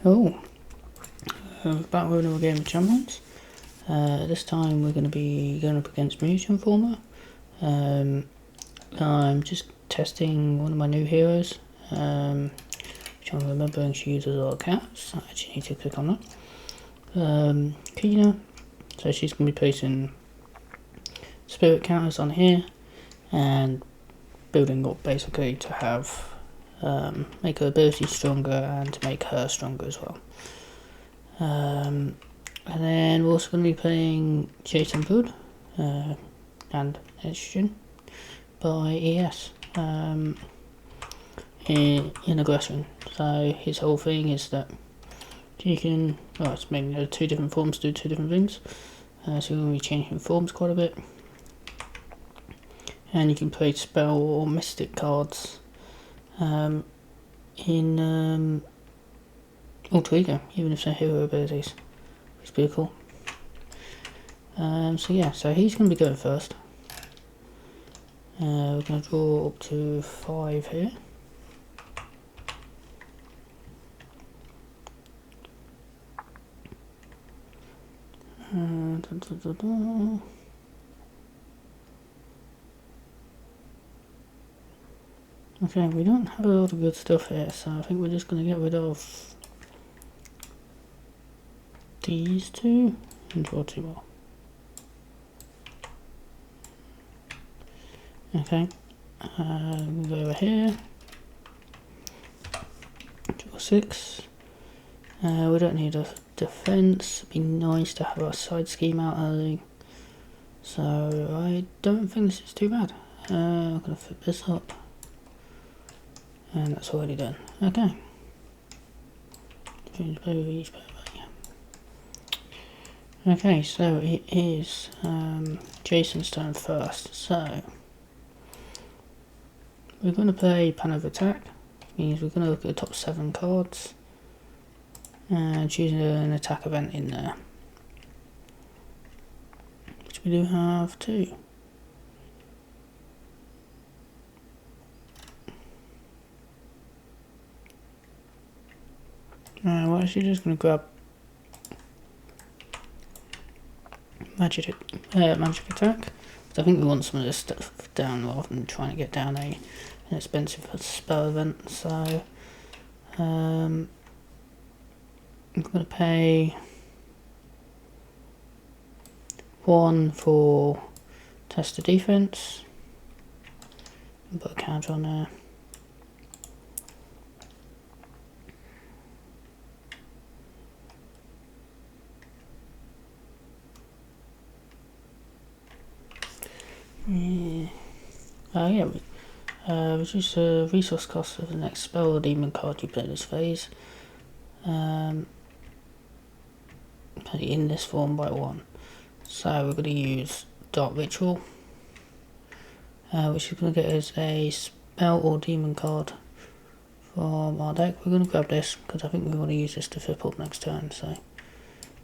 Oh, back with another game of Champions. This time we're going to be going up against Mutant Former. I'm just testing one of my new heroes, which I'm remembering she uses a lot of cats. I actually need to click on that. Kina, so she's going to be placing spirit counters on here and building up basically to have make her ability stronger and to make her stronger as well. And then we're also going to be playing Jason Wood and Etrigan by ES in aggression. So his whole thing is that you can, well, it's mainly two different forms do two different things. So you're going to be changing forms quite a bit. And you can play spell or mystic cards in Alter Ego, even if they're hero abilities. It's pretty cool. So yeah, so he's going to be going first. We're going to draw up to 5 here. Okay, we don't have a lot of good stuff here, so I think we're just going to get rid of these two and draw 2 more. Okay, we'll go over here, draw 6. We don't need a defense. It'd be nice to have our side scheme out early, so I don't think this is too bad. I'm going to flip this up. And that's already done. Okay. Okay, so it is Jason's turn first. So we're going to play Pan of Attack. Means we're going to look at the top 7 cards and choose an attack event in there, which we do have 2. We're actually just going to grab magic attack, because I think we want some of this stuff down rather than trying to get down an expensive spell event. So I'm going to pay 1 for test the defense and put a counter on there. Reduce the resource cost of the next spell or demon card you play this phase. Play in this form by 1. So we're going to use Dark Ritual, which is going to get us a spell or demon card from our deck. We're going to grab this because I think we want to use this to flip up next turn. So,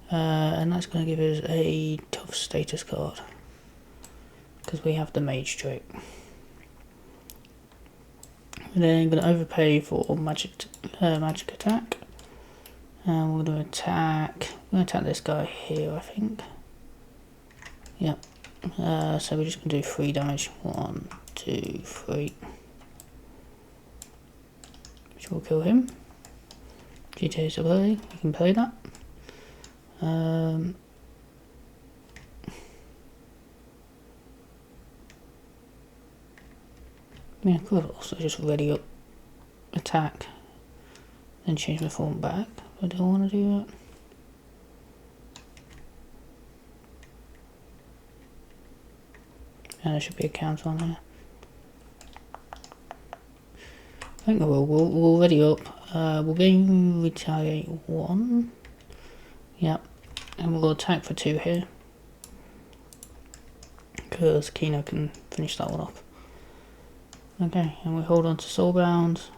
and that's going to give us a tough status card, because we have the mage trait. We're then going to overpay for magic attack, and we're going to attack. We're going to attack this guy here, I think. Yep. So we're just going to do 3 damage. 1, 2, 3, which will kill him. GTA's ability. We can play that. Yeah, I could also just ready up attack, then change my form back, but I don't want to do that. And there should be a counter on there. I think we'll ready up. We'll gain retaliate 1. Yep, and we'll attack for 2 here, because Kino can finish that one off. Okay, and we hold on to Soulbound.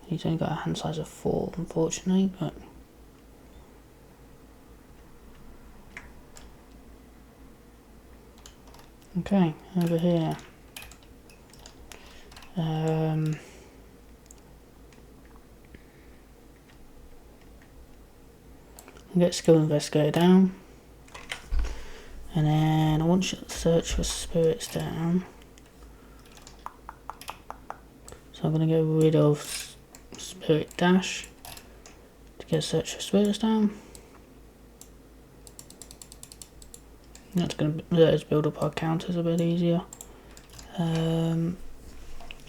He's only got a hand size of 4, unfortunately, but okay, over here. get Skill Investigator down. And then I want to search for spirits down. So I'm going to get rid of Spirit Dash to get search for spirits down. That's going to let us build up our counters a bit easier. And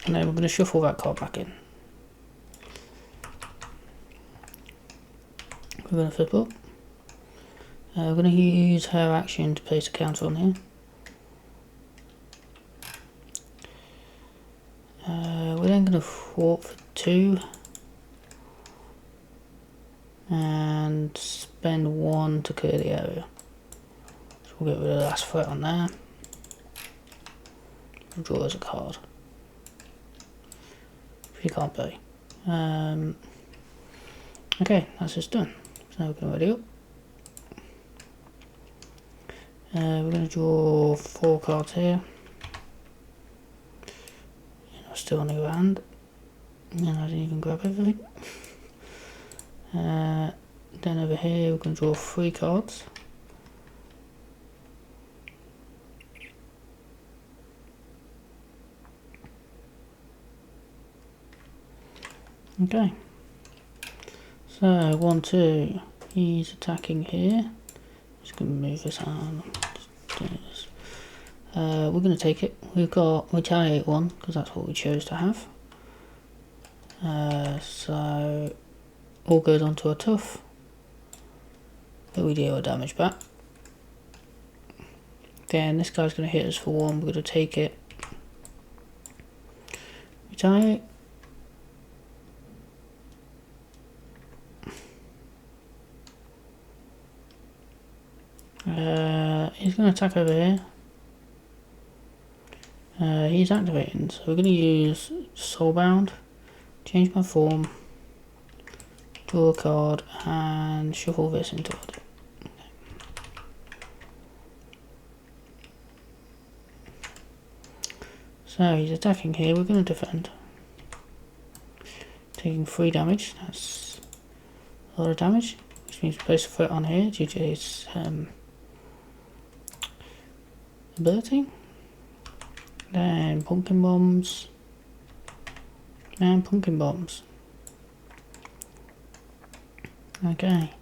then we're going to shuffle that card back in. We're going to flip up. We're going to use her action to place a counter on here. We're then going to thwart for 2 and spend 1 to clear the area. So we'll get rid of the last threat on there. We'll draw as a card. If you can't pay. Okay, that's just done. So we're going to ready up. We're going to draw 4 cards here. Still on the hand, and I didn't even grab everything. Then over here we're going to draw 3 cards. Okay, so 1, 2, he's attacking here. Just going to move this on. We're going to take it. We've got retaliate 1 because that's what we chose to have. So all goes onto a tough, but we deal a damage back. Then this guy's going to hit us for 1. We're going to take it. Retaliate. He's going to attack over here. He's activating, so we're going to use Soulbound, change my form, draw a card, and shuffle this into it. So he's attacking here, we're going to defend. Taking 3 damage, that's a lot of damage, which means we place a threat on here due to his ability. Then pumpkin bombs and pumpkin bombs. Okay,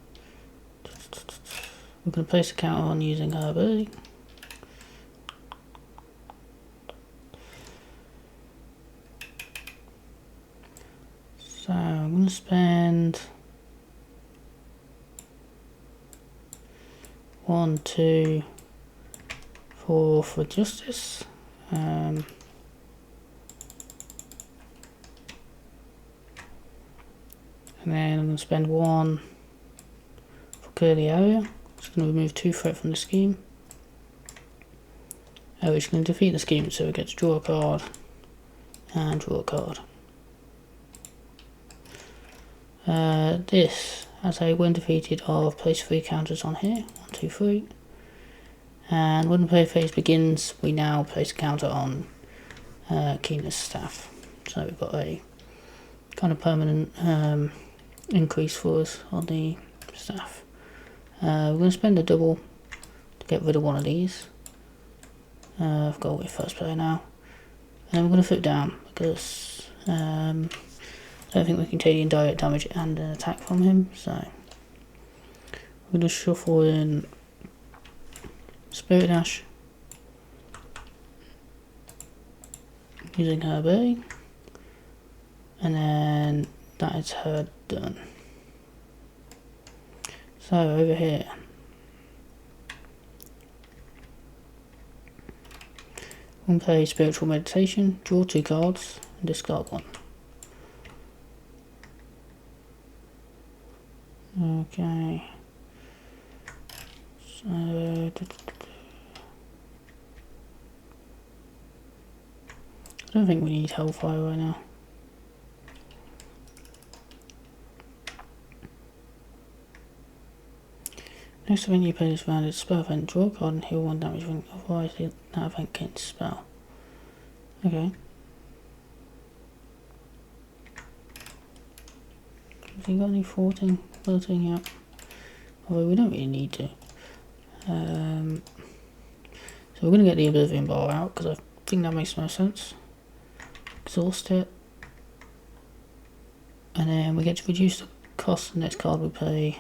we're going to place a counter on using her ability. So I'm going to spend 1, 2, 4 for justice. And then I'm going to spend 1 for clear the area. Just going to remove 2 threat from the scheme. Which is going to defeat the scheme, so we get to draw a card and draw a card. This, as a when defeated, I've placed 3 counters on here. 1, 2, 3. And when the play phase begins, we now place a counter on Keena's staff. So we've got a kind of permanent increase for us on the staff. We're going to spend a double to get rid of one of these. I've got with first player now. And we're going to flip down because I don't think we can take indirect damage and an attack from him. So we're going to shuffle in Spirit Dash using her ability, and then that is her done. So over here we'll play Spiritual Meditation, draw 2 cards and discard 1. Okay, so I don't think we need Hellfire right now. Next event you play this round is spell event, draw a card and heal 1 damage when otherwise that event can't spell. Okay. Have you got any 13? Yep. although we don't really need to. So we're going to get the Oblivion Bar out because I think that makes most sense. Exhaust it. And then we get to reduce the cost of the next card we play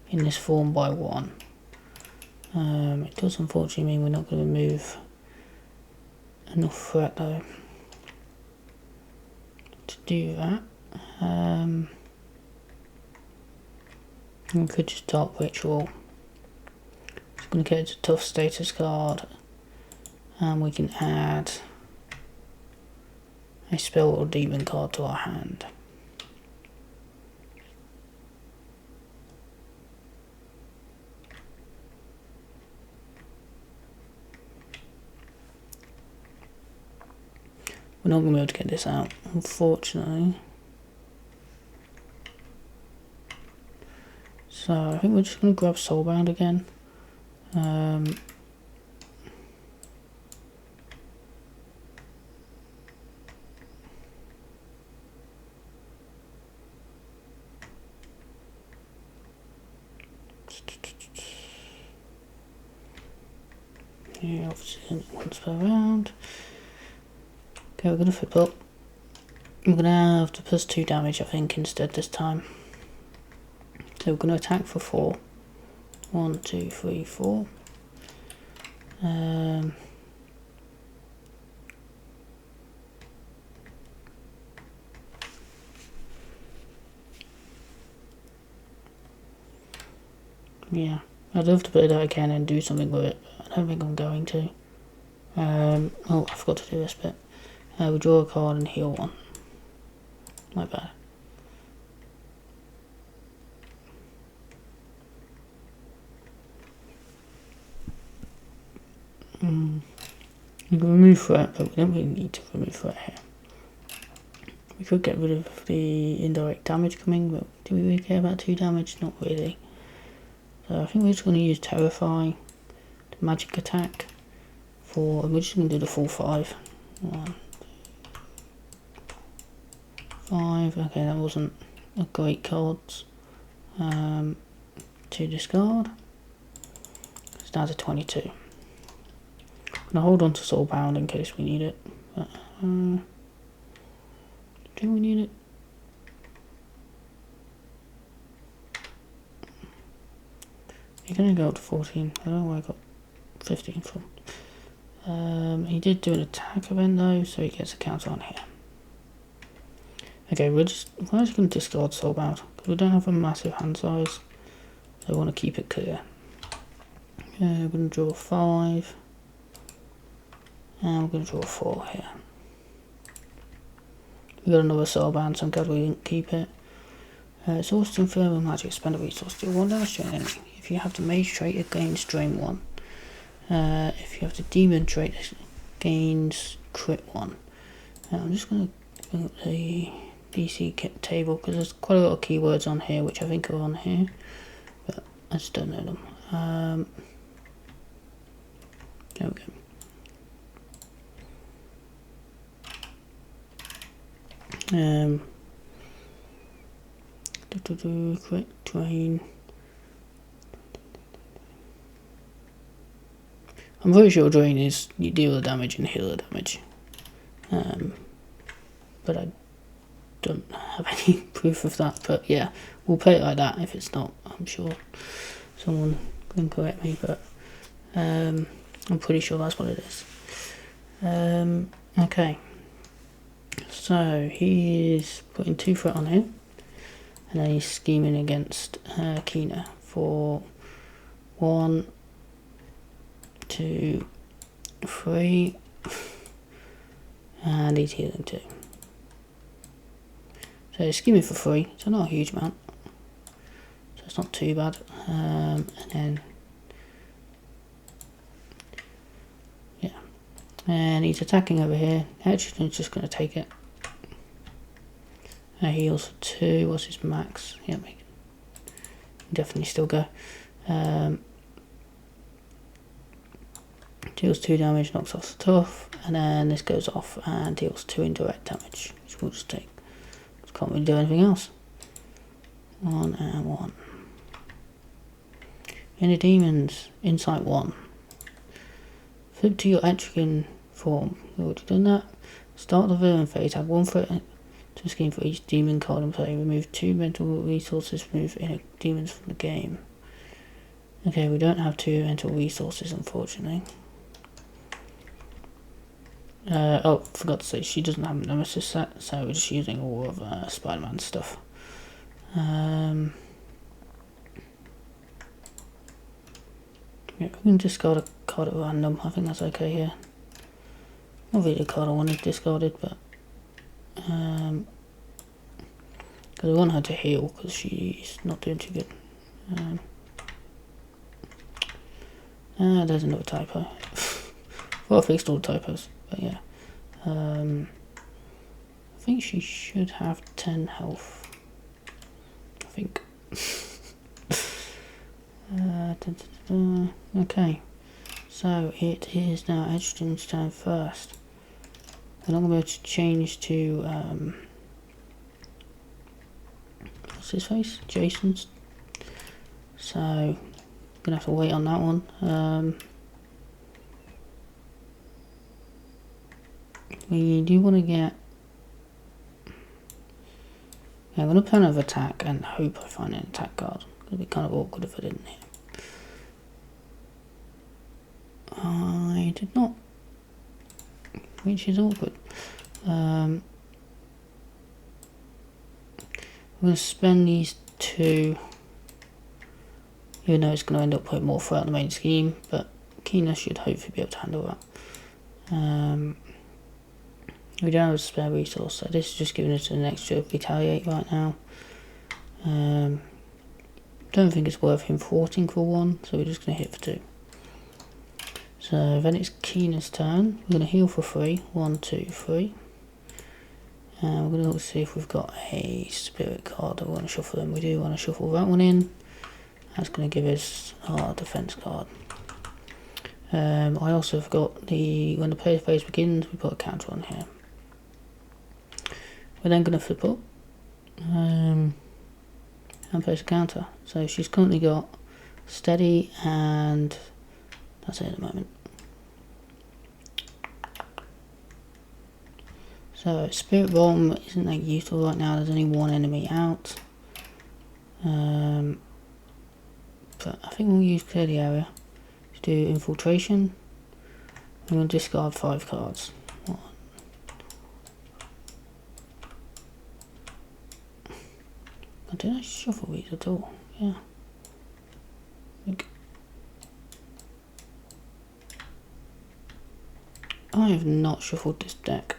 in this form by 1. It does unfortunately mean we're not going to remove enough threat though to do that. We could just Dark Ritual. It's going to get a tough status card, and we can add a spell or demon card to our hand. We're not going to be able to get this out, unfortunately. So I think we're just going to grab Soulbound again. Yeah, obviously once per round. Okay, we're going to flip up. We're going to have to plus 2 damage, I think, instead this time. So we're going to attack for 4. 1, 2, 3, 4. Yeah, I'd love to play that again and do something with it, but I don't think I'm going to. Oh, I forgot to do this bit. We draw a card and heal 1. My bad. We can remove threat, but we don't really need to remove threat here. We could get rid of the indirect damage coming, but do we really care about 2 damage? Not really. So I think we're just going to use Terrify, the magic attack, and we're just going to do the full 5. 1, 5. Okay, that wasn't a great cards. To discard. It's down to 22. I'm going to hold on to Soulbound in case we need it. But, do we need it? You're going to go up to 14. I don't know where I got 15 from. He did do an attack event though, so he gets a counter on here. Okay, we're just going to discard Soulbound because we don't have a massive hand size, so I want to keep it clear. We're going to draw 5, and we're going to draw 4 here. We got another Soulbound, so I'm glad we didn't keep it. Source to Infernal Magic, spend a resource, deal 1 damage to an enemy. If you have the Mage trait, it gains Drain 1. If you have the Demon trait, it gains Crit 1. I'm just going to bring up the DC kit table because there's quite a lot of keywords on here which I think are on here, but I just don't know them. There we go. Quick drain. I'm pretty sure drain is you deal the damage and heal the damage, but I don't have any proof of that. But yeah, we'll play it like that. If it's not, I'm sure someone can correct me, but I'm pretty sure that's what it is. Okay, so he is putting 2 threat on here, and then he's scheming against Kina for 1, 2, 3, and he's healing 2. So he's scheming for 3, so not a huge amount, so it's not too bad. And then yeah, and he's attacking over here. Etrigan's just going to take it. Heals for 2. What's his max? Yeah, we can definitely still go. Deals 2 damage, knocks off the tough, and then this goes off and deals 2 indirect damage, which we'll just take. Just can't really do anything else. 1 and 1. Any demons? Insight 1. Flip to your Etrigan form. You already done that. Start the villain phase. Add 1 threat to the scheme for each demon card in play. Remove 2 mental resources. Remove any demons from the game. Okay, we don't have 2 mental resources, unfortunately. Oh, forgot to say, she doesn't have a nemesis set, so we're just using all of Spider-Man stuff. Yeah, we can discard a card at random. I think that's okay here. Not really a card I wanted discarded, but because I want her to heal because she's not doing too good. There's another typo. Well, I fixed all the typos, but yeah. I think she should have 10 health. I think. Okay, so it is now Etrigan's turn first. We're not going to be able to change to what's his face? Jason's. So I'm gonna have to wait on that one. We do want to get. Yeah, I'm gonna plan of attack and hope I find an attack card. It'd be kind of awkward if I didn't hit. I did not, which is awkward. I'm going to spend these 2, even though it's going to end up putting more throughout the main scheme, but Keener should hopefully be able to handle that. We don't have a spare resource, so this is just giving us an extra retaliate right now. Don't think it's worth him thwarting for 1, so we're just going to hit for 2. So then it's Keener's turn. We're going to heal for 3. 1, 2, 3. And we're going to see if we've got a spirit card that we want to shuffle in. We do want to shuffle that one in. That's going to give us our defense card. I also forgot when the player phase begins, we put a counter on here. We're then going to flip up and place a counter. So she's currently got steady, and that's it at the moment. So Spirit Bomb isn't that useful right now. There's only 1 enemy out. But I think we'll use Clear the Area to do Infiltration. I'm going to discard 5 cards. 1. Did I shuffle these at all? Yeah. I have not shuffled this deck.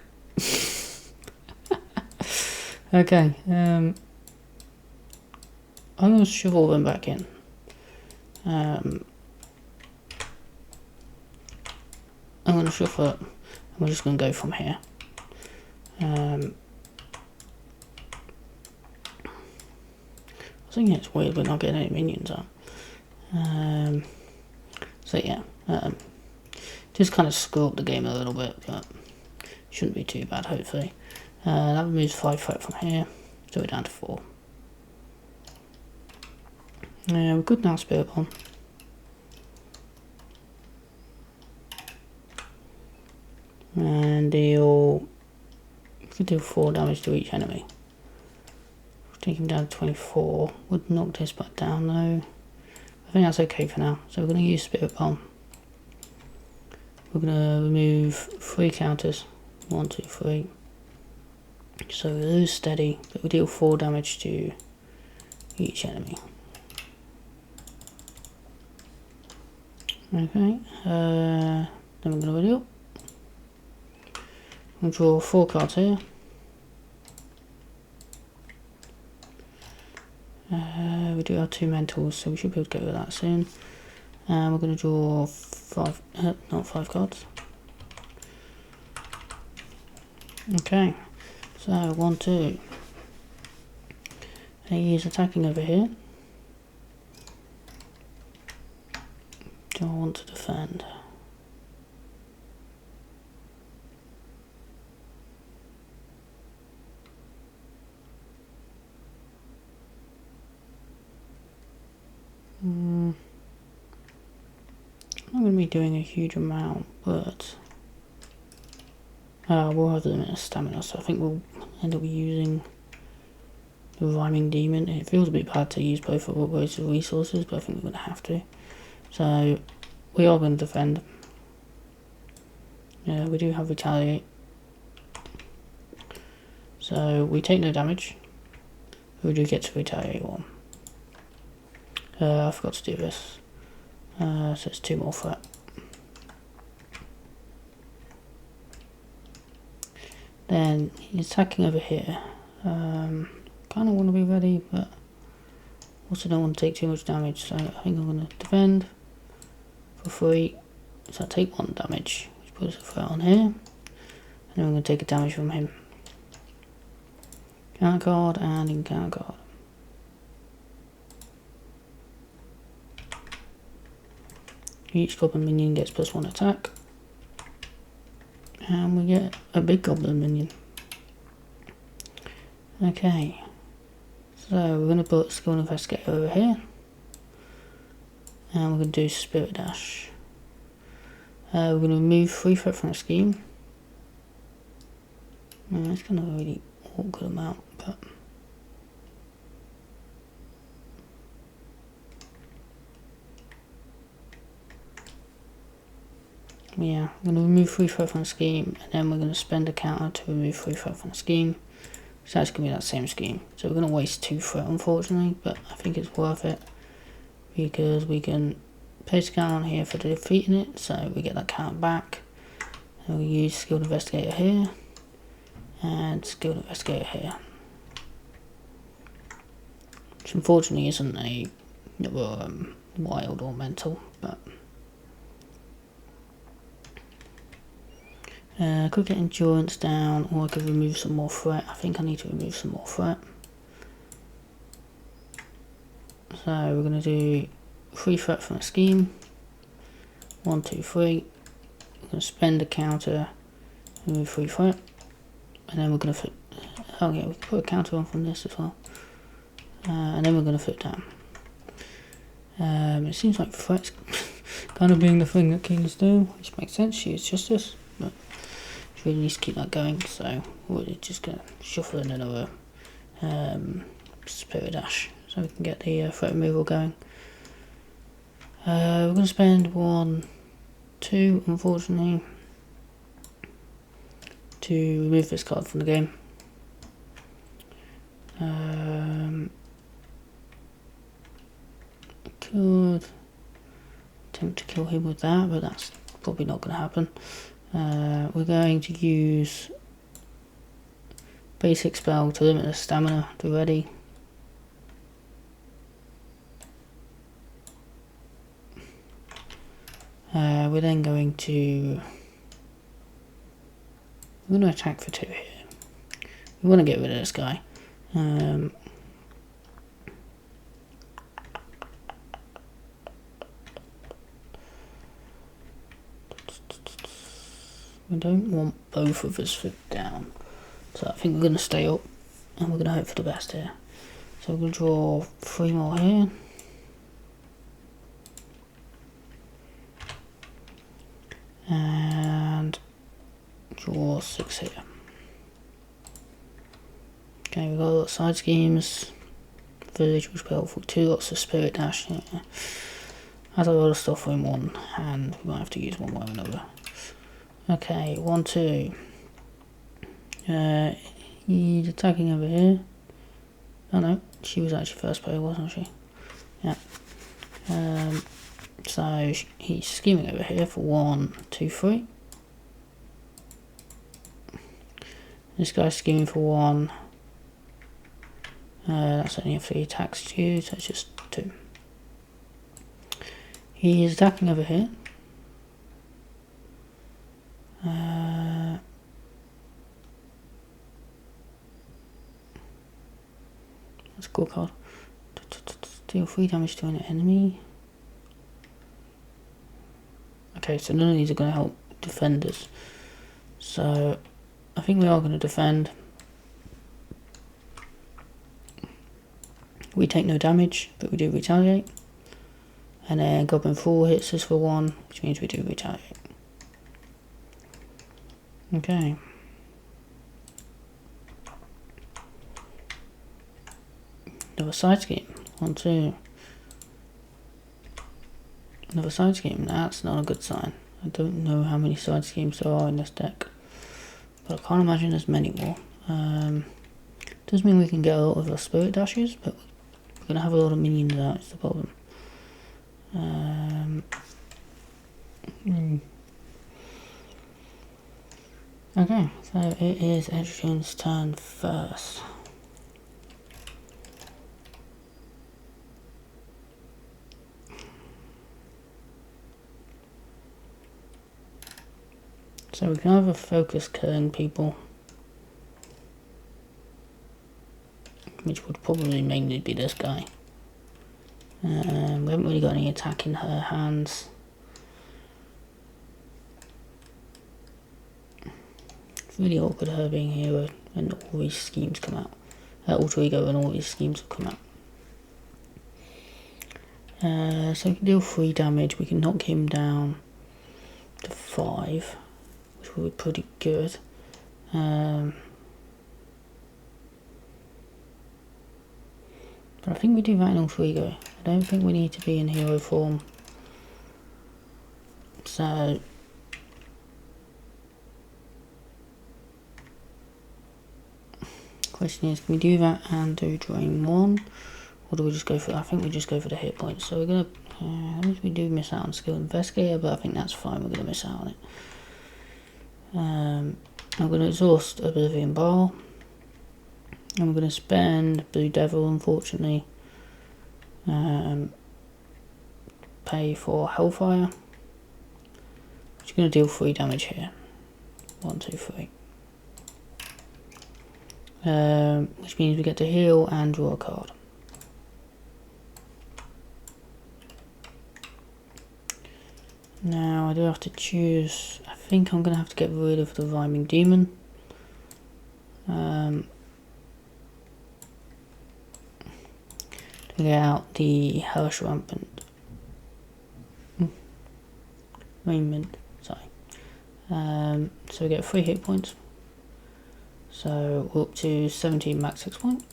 Okay, I'm going to shuffle them back in. I'm going to shuffle it, and we're just going to go from here. I think it's weird we're not getting any minions out. So yeah, just kind of screw up the game a little bit, but shouldn't be too bad, hopefully. That removes 5 threat from here, so we're down to 4. We're good now, Spirit Bomb. And deal, could do 4 damage to each enemy. Take him down to 24. Would knock this back down though. I think that's okay for now. So we're going to use Spirit Bomb. We're going to remove 3 counters. 1, 2, 3. So we lose steady, but we deal 4 damage to each enemy. Okay, then we're going to ready up. We'll draw 4 cards here. We do have 2 mentals, so we should be able to get rid of that soon. And we're going to draw 5, not 5 cards. Okay, so 1, 2. He is attacking over here. Do I want to defend? going to be doing a huge amount, but we'll have them in a stamina, so I think we'll end up using the rhyming demon. It feels a bit bad to use both of those resources, but I think we're going to have to. So we are going to defend. We do have retaliate. So we take no damage. We do get to retaliate 1. I forgot to do this. So it's 2 more threat. Then he's attacking over here. Kind of want to be ready, but also don't want to take too much damage. So I think I'm going to defend for 3. So I take 1 damage, which puts a threat on here. And then I'm going to take a damage from him. Counter card and encounter card. Each goblin minion gets +1 attack. And we get a big goblin minion. Okay. So we're going to put Skill Investigator over here. And we're going to do Spirit Dash. We're going to remove 3 threat from the scheme. It's kind of a really awkward amount, but yeah, we're going to remove 3 threat from the scheme, and then we're going to spend a counter to remove 3 threat from the scheme. So that's going to be that same scheme. So we're going to waste 2 threat, unfortunately, but I think it's worth it because we can place a counter on here for defeating it, so we get that counter back. And we use Skilled Investigator here and Skilled Investigator here, which unfortunately isn't a wild or mental, but I could get endurance down, or I could remove some more threat. I think I need to remove some more threat. So we're going to do 3 threat from the scheme. 1, 2, 3. We're going to spend a counter, remove 3 threat, and then we're going to oh yeah, we can put a counter on from this as well. And then we're going to flip down. It seems like threat's kind of being the thing that kings do, which makes sense. She is justice, but we need to keep that going, so we're just going to shuffle in another Spirit Dash so we can get the threat removal going. We're going to spend 1, 2, unfortunately, to remove this card from the game. Could attempt to kill him with that, but that's probably not going to happen. We're going to use basic spell to limit the stamina to ready. We're then going to attack for 2 here. We want to get rid of this guy. We don't want both of us flipped down, so I think we're going to stay up and we're going to hope for the best here. So we're going to draw 3 more here. And draw 6 here. Okay, we've got a lot of side schemes. Village was helpful too, lots of Spirit Dash. Yeah. Has a lot of stuff in one hand, we might have to use one way or another. Okay, 1, 2. He's attacking over here. Oh no, she was actually first player, wasn't she? Yeah. So he's scheming over here for 1, 2, 3. This guy's scheming for 1. That's only a 3 attacks to use, so it's just 2. He is attacking over here. That's a cool card. Deal 3 damage to an enemy. Okay, so none of these are going to help defenders. So I think we are going to defend. We take no damage, but we do retaliate. And then Goblin 4 hits us for 1, which means we do retaliate. Okay. Another side scheme. 1, 2. Another side scheme. That's not a good sign. I don't know how many side schemes there are in this deck, but I can't imagine there's many more. Does mean we can get a lot of our spirit dashes, but we're going to have a lot of minions out, is the problem. Okay, so it is Etrigan's turn first. So we can either focus killing people, which would probably mainly be this guy. We haven't really got any attack in her hands. It's really awkward her being hero and all these schemes come out. Alter Ego and all these schemes have come out. So we can deal 3 damage, we can knock him down to 5. Which will be pretty good. But I think we do that in Alter Ego. I don't think we need to be in hero form. So question is, can we do that and do drain 1? Or do we just go for, I think we just go for the hit points. So we're gonna, we do miss out on Skill Investigator, but I think that's fine, we're gonna miss out on it. I'm going to exhaust Oblivion Bar. I'm going to spend Blue Devil, unfortunately. Pay for Hellfire. Which is going to deal 3 damage here. 1, 2, 3. Which means we get to heal and draw a card. Now I do have to choose. I think I'm going to have to get rid of the Rhyming Demon. To get out the Hellish Rampant. Raiment, sorry. So we get 3 hit points. So we're up to 17 max 6 points.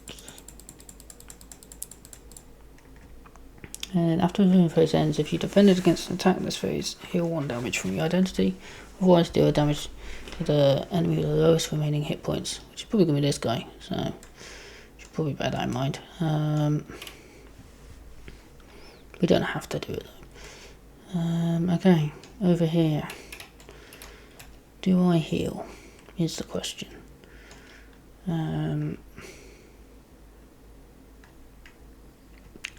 And after the phase ends, if you defended against an attack in this phase, heal 1 damage from your identity. Otherwise, deal damage to the enemy with the lowest remaining hit points, which is probably going to be this guy. So, should probably bear that in mind. We don't have to do it though. Okay, over here. Do I heal? Is the question.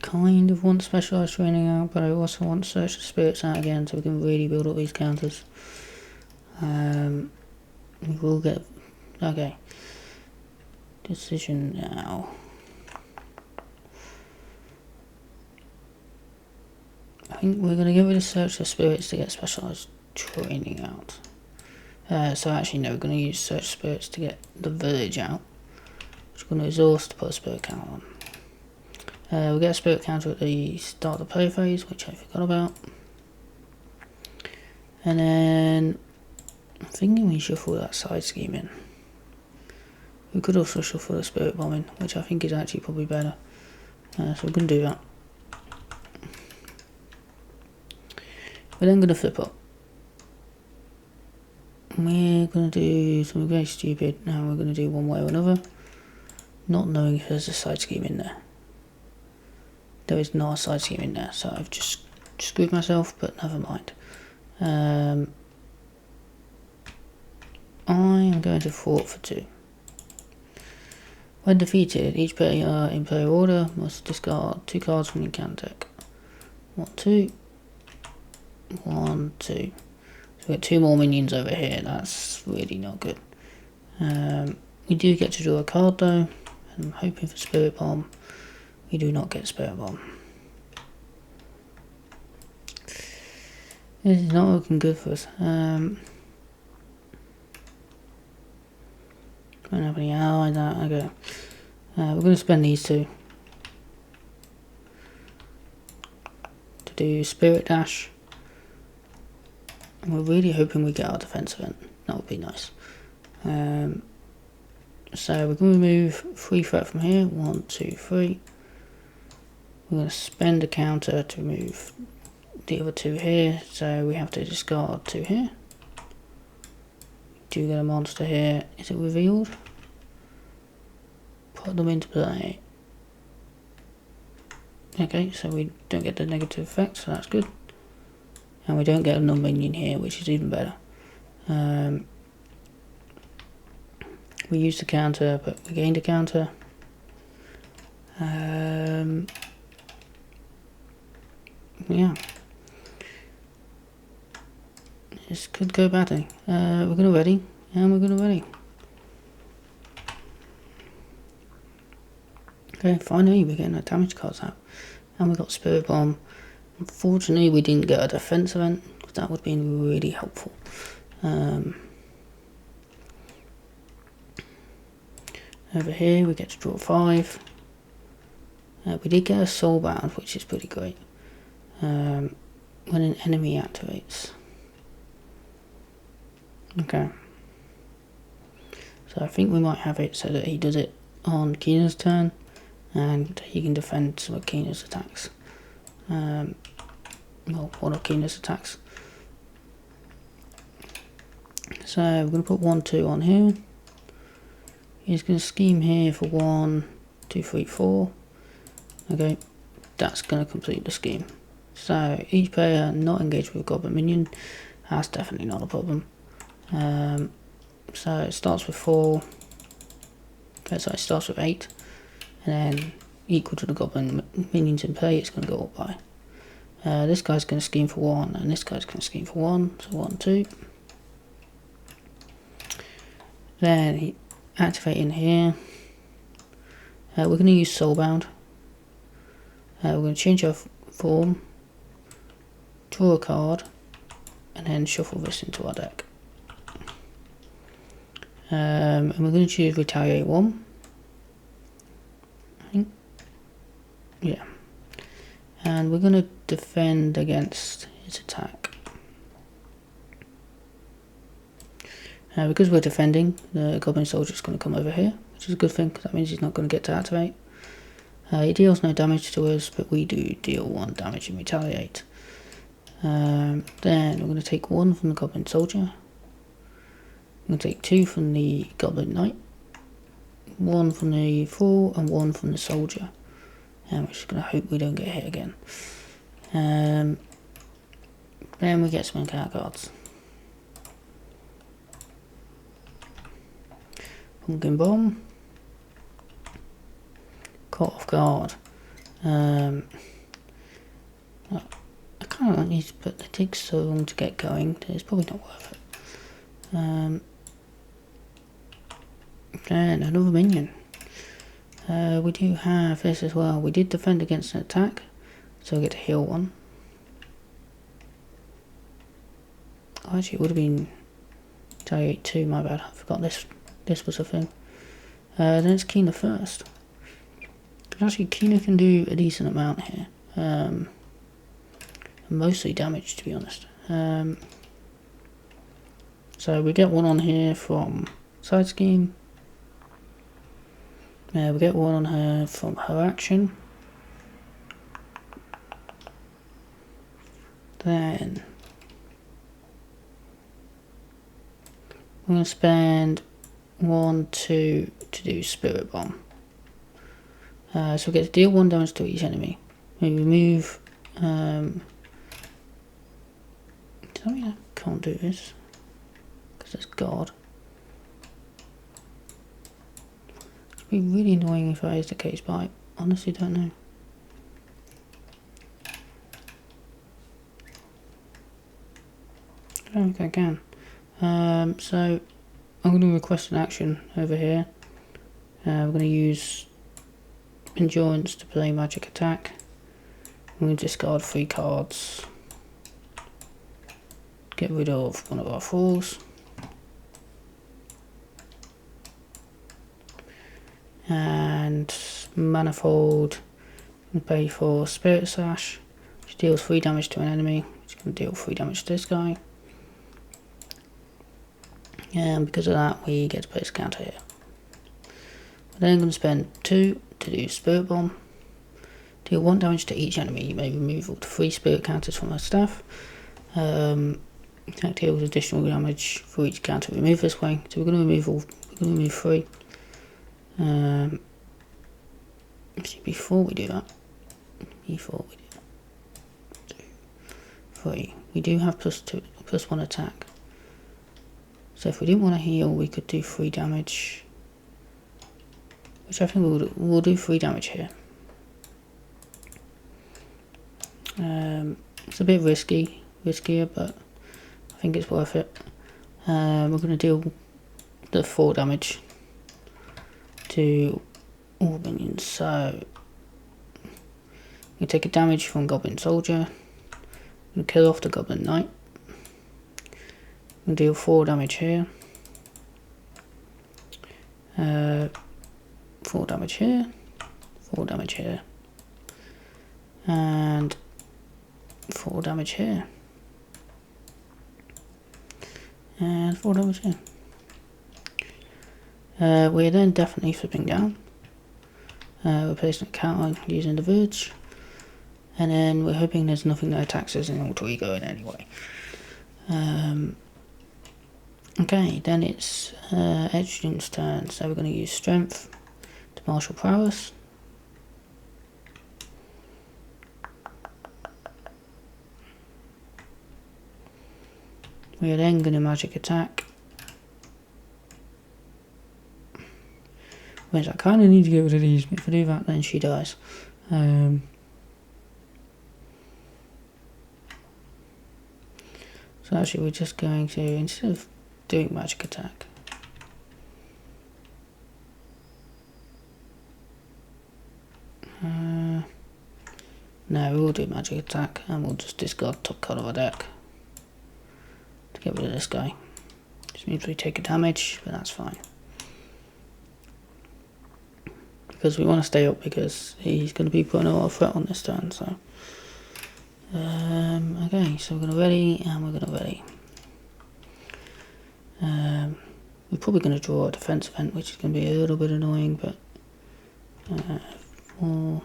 Kind of want specialised training out, but I also want Search the Spirits out again so we can really build up these counters. We will get. Okay. Decision now. I think we're going to get rid of Search the Spirits to get specialised training out. So actually no, we're going to use Search Spirits to get the village out. Which we're going to exhaust to put a spirit count on. We get a spirit counter at the start of the play phase, which I forgot about. And then I'm thinking we shuffle that side scheme in. We could also shuffle the spirit bomb in, which I think is actually probably better. So we're going to do that. We're then going to flip up. We're going to do something very stupid. Now we're going to do one way or another, not knowing if there's a side scheme in there. There is not a side scheme in there, so I've just screwed myself, but never mind. I am going to thwart for 2. When defeated, each player in player order must discard 2 cards from the encounter deck. 1, 2. 1, 2. So we get 2 more minions over here, that's really not good. We do get to draw a card though, and I'm hoping for Spirit Bomb. We do not get Spirit Bomb. This is not looking good for us. Don't have any allies out. Okay. We're going to spend these 2 to to do Spirit Dash. And we're really hoping we get our defense event. That would be nice. So we're going to remove 3 threat from here. 1, 2, 3. We're going to spend a counter to remove the other 2 here. So we have to discard 2 here. Do get a monster here. Is it revealed? Put them into play. Okay, so we don't get the negative effect, so that's good. And we don't get a non-minion here, which is even better. We used the counter, but we gained a counter. Yeah. This could go badly. We're going to ready, and we're going to ready. Okay, finally we're getting our damage cards out. And we got Spirit Bomb. Unfortunately we didn't get a defense event, because that would have been really helpful. Over here we get to draw 5. We did get a Soulbound, which is pretty great. When an enemy activates. Okay. So I think we might have it so that he does it on Keena's turn, and he can defend some of Keena's attacks. Well, one of Keena's attacks. So we're going to put 1, 2 on here. He's going to scheme here for 1, 2, 3, 4. Okay, that's going to complete the scheme. So each player not engaged with a Goblin minion, that's definitely not a problem. So it starts with 4. So it starts with 8, and then equal to the Goblin minions in play, it's going to go up by. This guy's going to scheme for 1, and this guy's going to scheme for 1. So 1, 2. Then he activate in here. We're going to use Soulbound. We're going to change our form, draw a card, and then shuffle this into our deck. And we're going to choose Retaliate 1. I think. Yeah. And we're going to defend against his attack. Because we're defending, the Goblin Soldier is going to come over here, which is a good thing, because that means he's not going to get to activate. He deals no damage to us, but we do deal 1 damage and retaliate. Then we're going to take 1 from the Goblin Soldier. We're going to take 2 from the Goblin Knight, 1 from the Fool, and 1 from the Soldier. And we're just going to hope we don't get hit again. Then we get some encounter cards. Pumpkin Bomb. Caught off guard. I kind of like these, but they take so long to get going, it's probably not worth it. Then another minion. We do have this as well. We did defend against an attack, so we get to heal 1. Oh, actually, it would have been retaliate 2. My bad. I forgot this was a thing. Then it's Keena first. Actually, Keena can do a decent amount here. Mostly damage, to be honest. So we get 1 on here from side scheme. We get 1 on her from her action. Then we're going to spend 1, 2 to do Spirit Bomb. So we get to deal 1 damage to each enemy. We remove. Does that mean I can't do this? Because it's God. It'd be really annoying if that is the case, but I honestly don't know. I don't think I can. So I'm going to request an action over here. We're going to use Endurance to play Magic Attack. I'm going to discard 3 cards. Get rid of one of our fools. And Manifold and pay for Spirit Sash. which deals 3 damage to an enemy. It's going to deal 3 damage to this guy. And because of that, we get to place a counter here. We're then going to spend 2 to do Spirit Bomb. Deal 1 damage to each enemy. You may remove up to 3 spirit counters from our staff. That deals additional damage for each counter removed this way. So we're going to remove 3. Before we do that, 2, 3. We do have +1 attack. So if we didn't want to heal, we could do 3 damage, which I think we'll do 3 damage here. It's a bit riskier, but I think it's worth it. We're going to deal the 4 damage to all minions. So you take a damage from Goblin Soldier, and kill off the Goblin Knight. We'll deal 4 damage here, 4 damage here, 4 damage here, and 4 damage here, and 4 damage here. We're then definitely flipping down. We're placing a counter using the Verge, and then we're hoping there's nothing that attacks us in Alter Ego in any way. Okay, then it's Etrigan's turn, so we're going to use Strength to Martial Prowess. We are then going to Magic Attack. Which I kind of need to get rid of these, but if I do that then she dies. So actually we're just going to, instead of doing Magic Attack, no, we will do Magic Attack and we'll just discard top card of our deck to get rid of this guy. Just means we take a damage, but that's fine. Because we want to stay up because he's going to be putting a lot of threat on this turn, so. Okay, so we're going to ready and we're going to ready. We're probably going to draw a defense event, which is going to be a little bit annoying, but 4,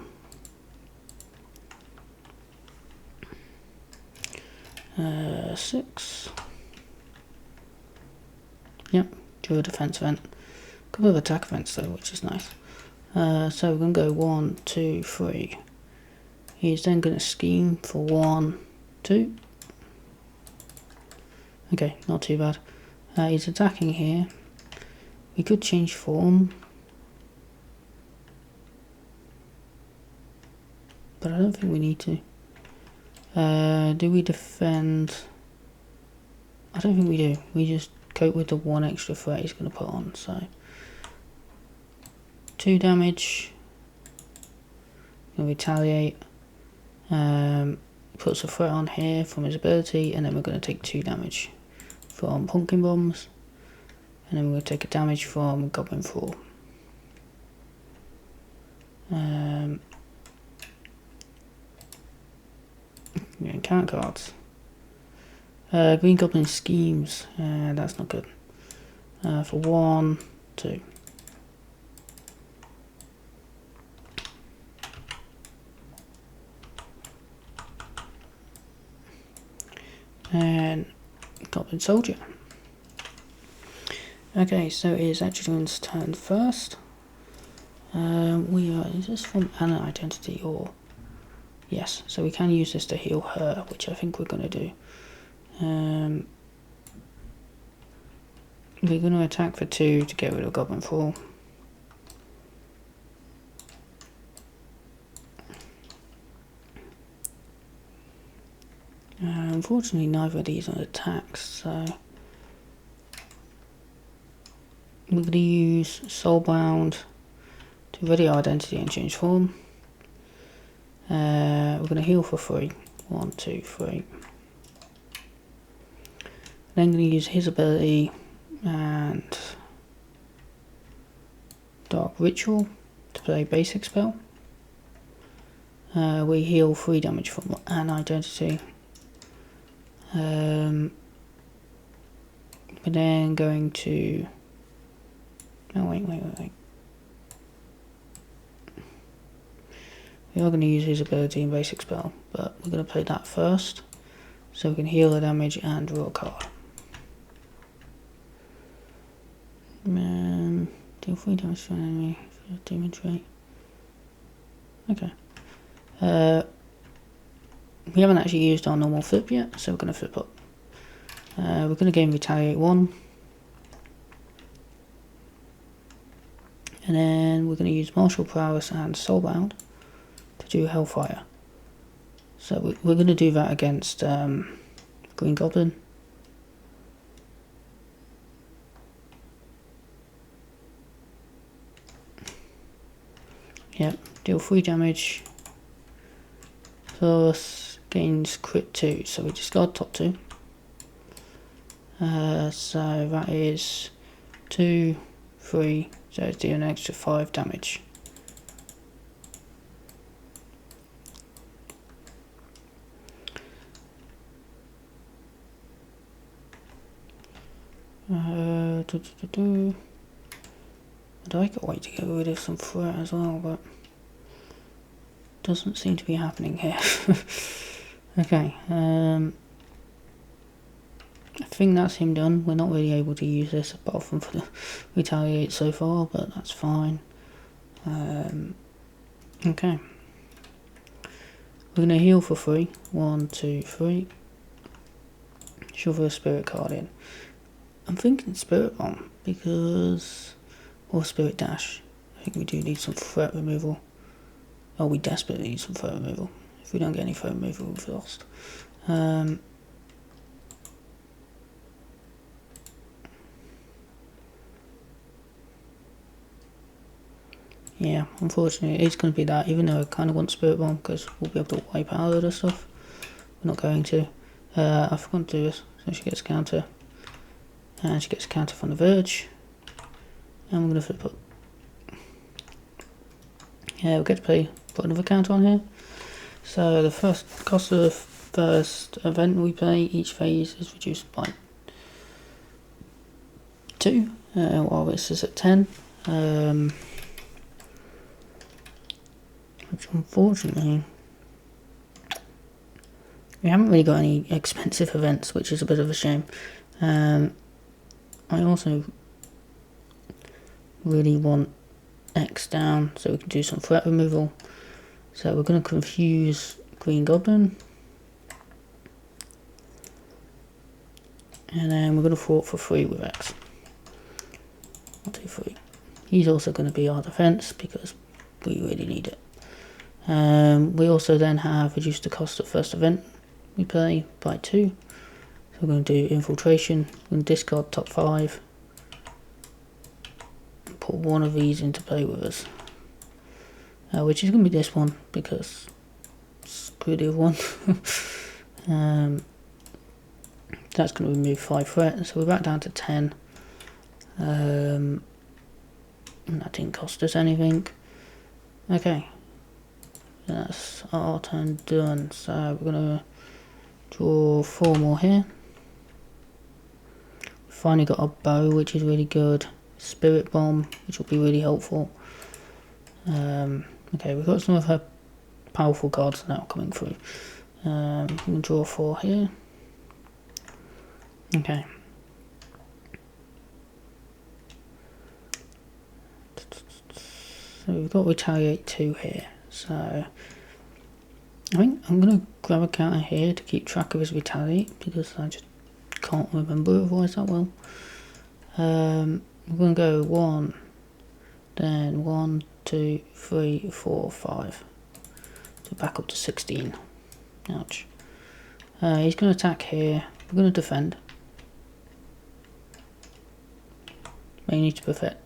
uh, 6. Yep, draw a defense event. A couple of attack events though, which is nice. So we're going to go 1, 2, 3. He's then going to scheme for 1, 2. Okay, not too bad. He's attacking here. We could change form, but I don't think we need to. Do we defend? I don't think we do. We just cope with the 1 extra threat he's going to put on. So 2 damage. Going to retaliate. Puts a threat on here from his ability, and then we're going to take 2 damage from Pumpkin Bombs, and then we're going to take a damage from Goblin Thrall. Count cards. Green Goblin Schemes. That's not good. For 1, 2. And Goblin Soldier. Okay, so it is Etrigan's turn first. Is this from an identity or? Yes, so we can use this to heal her, which I think we're going to do. We're going to attack for 2 to get rid of Goblin Thrall. Unfortunately, neither of these are attacks, so we're going to use Soulbound to ready our identity and change form. We're going to heal for 3. 1, 2, 3. Then going to use his ability and Dark Ritual to play basic spell. we heal 3 damage from an identity. We're then going to... Oh, wait. We are going to use his ability in basic spell, but we're going to play that first, so we can heal the damage and draw a card. Deal 3 damage to an enemy for demon trait. Okay. We haven't actually used our normal flip yet, so we're going to flip up. We're going to gain Retaliate 1. And then we're going to use Martial Prowess and Soulbound to do Hellfire. So we're going to do that against Green Goblin. Yep, deal 3 damage. Plus gains crit 2, so we discard top 2. So that is 2, 3, so it's doing an extra 5 damage. I'd like a way to get rid of some threat as well, but doesn't seem to be happening here. Okay, I think that's him done. We're not really able to use this apart from for the retaliate so far, but that's fine. Okay, we're going to heal for 3. 1, 2, 3. Shove a spirit card in. I'm thinking Spirit Bomb because, or Spirit Dash. I think we do need some threat removal. Oh, we desperately need some threat removal. If we don't get any threat removal, we've lost. Yeah, unfortunately it's going to be that, even though I kind of want Spirit Bomb because we'll be able to wipe out other stuff. We're not going to. I forgot to do this, so she gets a counter. And she gets a counter from the Verge. And we're going to flip up. Yeah, we'll get to put another counter on here. So the first cost of the first event we play, each phase is reduced by 2, while this is at 10. Which unfortunately, we haven't really got any expensive events, which is a bit of a shame. I also really want X down so we can do some threat removal. So we're going to confuse Green Goblin. And then we're going to thwart for 3 with X. 1, 2, 3. He's also going to be our defense because we really need it. We also then have reduced the cost of first event we play by 2. So we're going to do Infiltration. We're going to discard top 5. And put one of these into play with us. Which is going to be this one because screw the other one. That's going to remove 5 threat, so we're back down to 10. And that didn't cost us anything. Okay, that's our turn done. So we're going to draw 4 more here. We finally got our bow, which is really good. Spirit Bomb, which will be really helpful. Okay, we've got some of her powerful cards now coming through. I'm going to draw 4 here. Okay. So we've got Retaliate 2 here. So I think I'm going to grab a counter here to keep track of his Retaliate because I just can't remember otherwise that well. We're going to go 1, then 1, 2, 3, 4, 5. So back up to 16. Ouch. He's going to attack here. We're going to defend. Mainly to prevent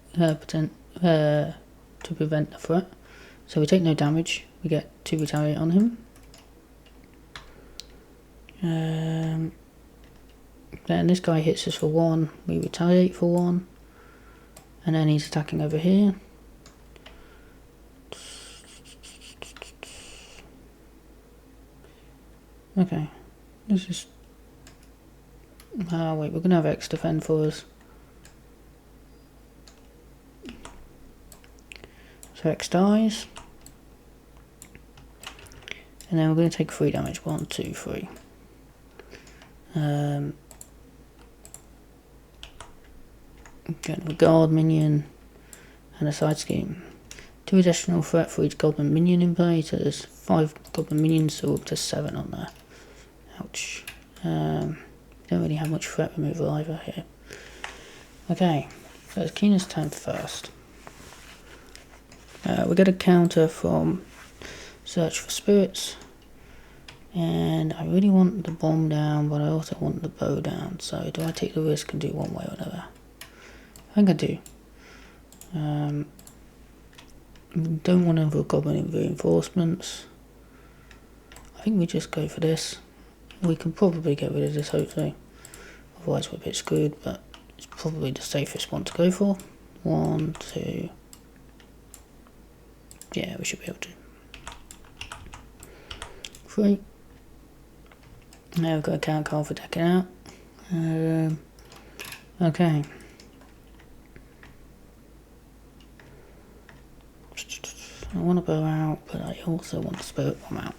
the threat. So we take no damage. We get 2 retaliate on him. Then this guy hits us for 1. We retaliate for 1. And then he's attacking over here. Okay, this is... wait, we're going to have X defend for us. So X dies. And then we're going to take 3 damage. 1, 2, 3. Getting a guard minion and a side scheme. 2 additional threat for each goblin minion in play. So there's 5 goblin minions, so up to 7 on there. Ouch. Don't really have much threat removal either here. Okay, so it's Keena's turn first. We get a counter from Search for Spirits. And I really want the bomb down, but I also want the bow down. So do I take the risk and do one way or another? I think I do. Don't want another goblin in reinforcements. I think we just go for this. We can probably get rid of this, hopefully. Otherwise we're a bit screwed, but it's probably the safest one to go for. 1, 2. Yeah, we should be able to. 3. Now we've got a count card for decking out. Okay. I want to bow out, but I also want the Spirit Bomb out.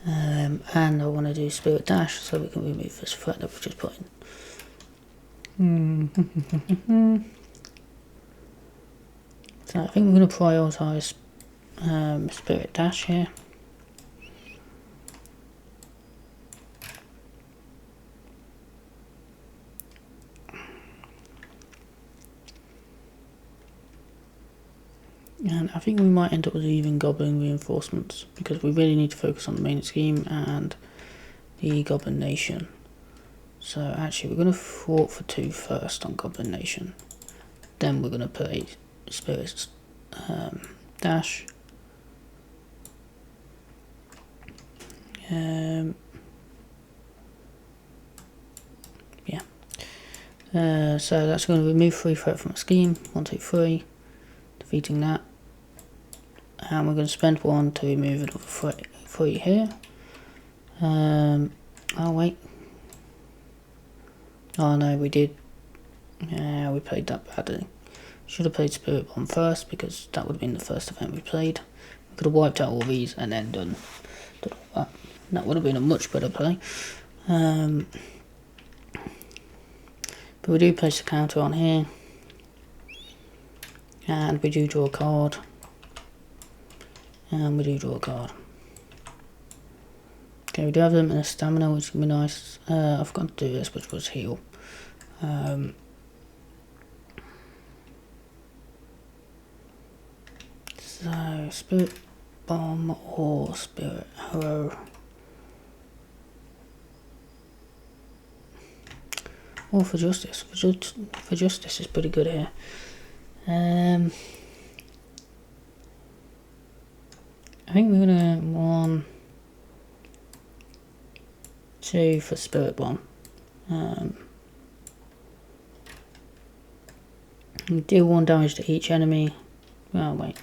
And I want to do Spirit Dash so we can remove this threat that we've just put in. So I think we're going to prioritise Spirit Dash here. And I think we might end up leaving Goblin reinforcements because we really need to focus on the main scheme and the Goblin Nation. So actually we're going to thwart for 2 first on Goblin Nation. Then we're going to play Spirit Dash. Yeah. So that's going to remove 3 threat from a scheme. 1, 2, 3. Defeating that. And we're going to spend 1 to remove another 3 here. Oh wait. Oh no, we did. Yeah, we played that badly. Should have played Spirit Bomb first because that would have been the first event we played. We could have wiped out all these and then done all that. That would have been a much better play. But we do place a counter on here. And we do draw a card. And we do draw a card. Okay, we do have them in a stamina, which can be nice. I forgot to do this, which was heal. So, Spirit Bomb or Spirit Arrow. Or for Justice. For Justice is pretty good here. I think we're gonna 1, 2 for Spirit Bomb. We deal 1 damage to each enemy. Oh wait,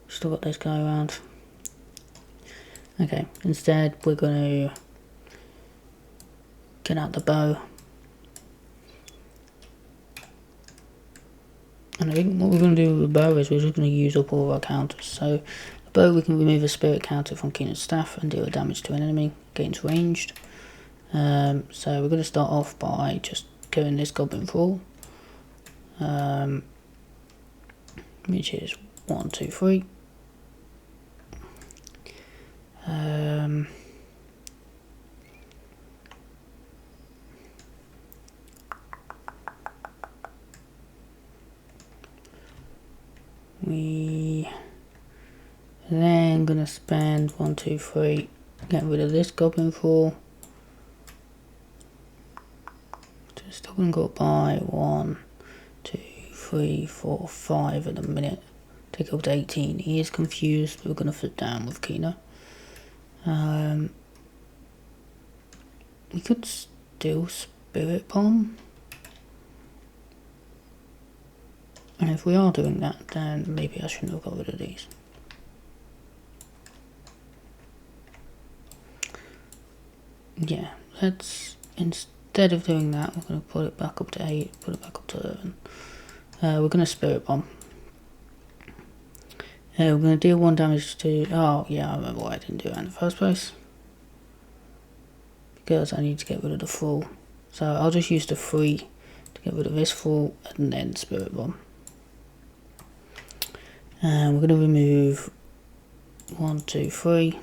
still got this guy around. Okay, instead we're gonna get out the bow. And I think what we're going to do with the bow is we're just going to use up all of our counters. So the bow, we can remove a spirit counter from Keenan's staff and deal damage to an enemy, gains ranged. So we're going to start off by just going this Goblin Thrall, which is 1, 2, 3. We then gonna spend 1, 2, 3, getting rid of this Goblin Thrall. So still gonna go by 1, 2, 3, 4, 5 at the minute. Take up to 18. He is confused, but we're gonna flip down with Keena. We could still Spirit Bomb. And if we are doing that, then maybe I shouldn't have got rid of these. yeah, let's, instead of doing that, we're going to put it back up to 8, put it back up to 11. We're going to Spirit Bomb. We're going to deal 1 damage to... Oh, yeah, I remember why I didn't do that in the first place. Because I need to get rid of the full. So I'll just use the 3 to get rid of this full, and then Spirit Bomb. And we're going to remove 1, 2, 3.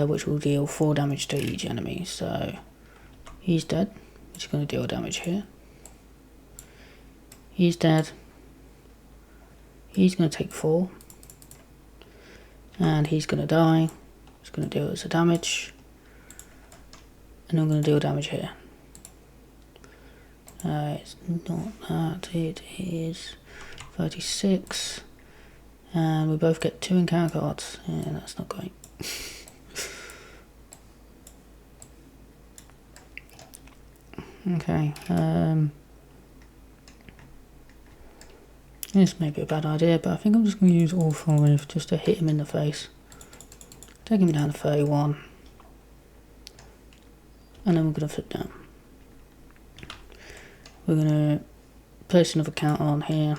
Which will deal 4 damage to each enemy. So he's dead, which is going to deal damage here. He's dead. He's going to take 4. And he's going to die. He's going to deal as a damage. And I'm going to deal damage here. It's not that, it is 36. And we both get 2 encounter cards. Yeah, that's not great. Okay, this may be a bad idea, but I think I'm just going to use all 5 just to hit him in the face. Take him down to 31. And then we're going to flip down. We're going to place another counter on here.